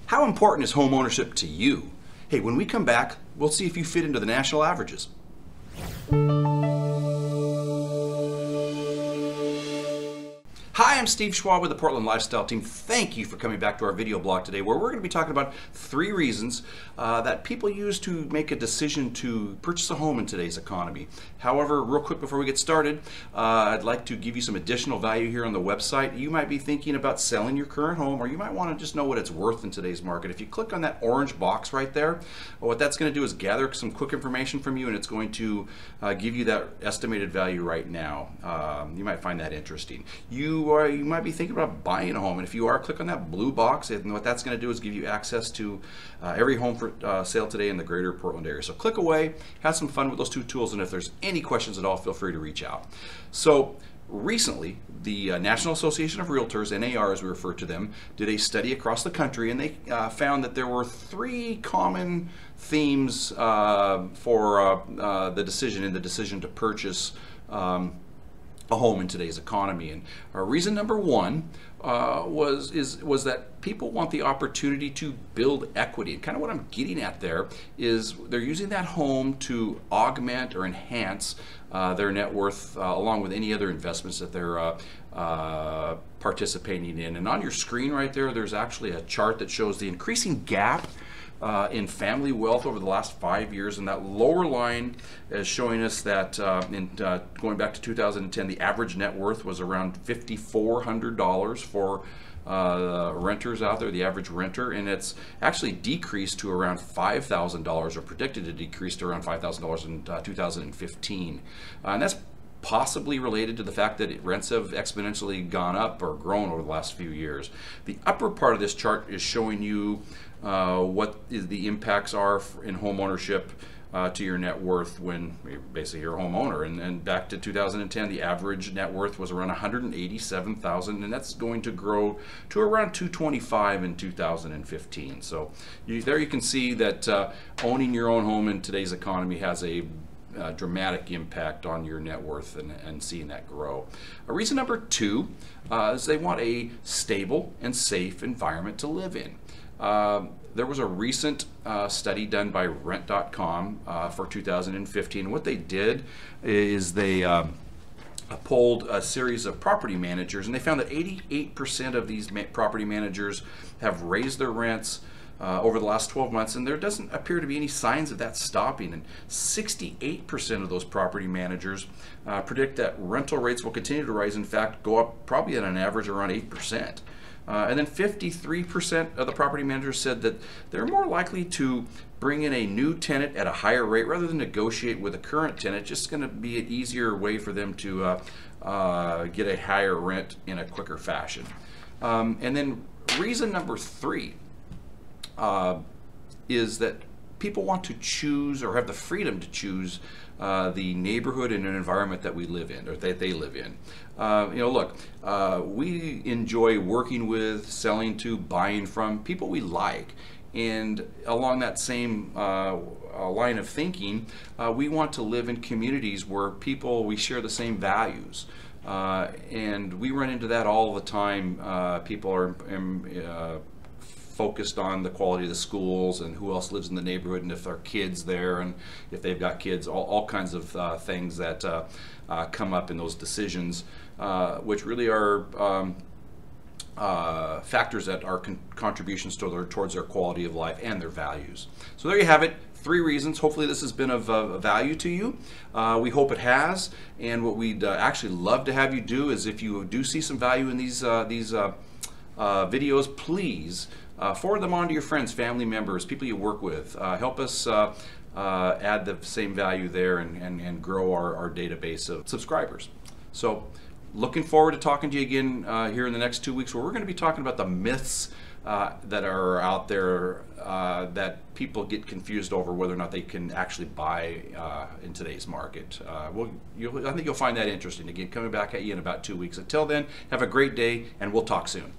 How important is home ownership to you? Hey, when we come back, we'll see if you fit into the national averages. Hi, I'm Steve Schwab with the Portland Lifestyle Team. Thank you for coming back to our video blog today, where we're going to be talking about 3 reasons that people use to make a decision to purchase a home in today's economy. However, real quick before we get started, I'd like to give you some additional value here on the website. You might be thinking about selling your current home, or you might want to just know what it's worth in today's market. If you click on that orange box right there, what that's going to do is gather some quick information from you, and it's going to give you that estimated value right now. You might find that interesting. You might be thinking about buying a home, and if you are, click on that blue box, and what that's going to do is give you access to every home for sale today in the greater Portland area. So click away, have some fun with those 2 tools, and if there's any questions at all, feel free to reach out. So recently, the National Association of Realtors, NAR as we refer to them, did a study across the country, and they found that there were 3 common themes for the decision to purchase a home in today's economy. And reason number 1 was that people want the opportunity to build equity. And kind of what I'm getting at there is they're using that home to augment or enhance their net worth along with any other investments that they're participating in. And on your screen right there, there's actually a chart that shows the increasing gap in family wealth over the last 5 years, and that lower line is showing us that going back to 2010, the average net worth was around $5,400 for renters out there, the average renter, and it's actually decreased to around $5,000, or predicted to decrease to around $5,000 in 2015, and that's possibly related to the fact that rents have exponentially gone up or grown over the last few years. The upper part of this chart is showing you what the impacts are in home ownership to your net worth when basically you're a homeowner. And back to 2010, the average net worth was around $187,000, and that's going to grow to around $225,000 in 2015. So there you can see that owning your own home in today's economy has a dramatic impact on your net worth and seeing that grow. Reason number 2 is they want a stable and safe environment to live in. There was a recent study done by Rent.com for 2015. What they did is they polled a series of property managers, and they found that 88% of these property managers have raised their rents over the last 12 months, and there doesn't appear to be any signs of that stopping. And 68% of those property managers predict that rental rates will continue to rise, in fact go up probably at an average around 8%. And then 53% of the property managers said that they're more likely to bring in a new tenant at a higher rate rather than negotiate with a current tenant. Just going to be an easier way for them to get a higher rent in a quicker fashion. And then reason number 3 is that people want to choose, or have the freedom to choose, the neighborhood and an environment that we live in, or that they live in. Look, we enjoy working with, selling to, buying from people we like. And along that same line of thinking, we want to live in communities where we share the same values. And we run into that all the time. People are focused on the quality of the schools and who else lives in the neighborhood, and if there are kids there, and if they've got kids, all kinds of things that come up in those decisions, which really are factors that are contributions towards their quality of life and their values. So there you have it. 3 reasons. Hopefully this has been of value to you. We hope it has, and what we'd actually love to have you do is, if you do see some value in these videos, please forward them on to your friends, family members, people you work with. Help us add the same value there and grow our database of subscribers. So looking forward to talking to you again here in the next 2 weeks, where we're going to be talking about the myths that are out there that people get confused over whether or not they can actually buy in today's market. I think you'll find that interesting. Again, coming back at you in about 2 weeks. Until then, have a great day, and we'll talk soon.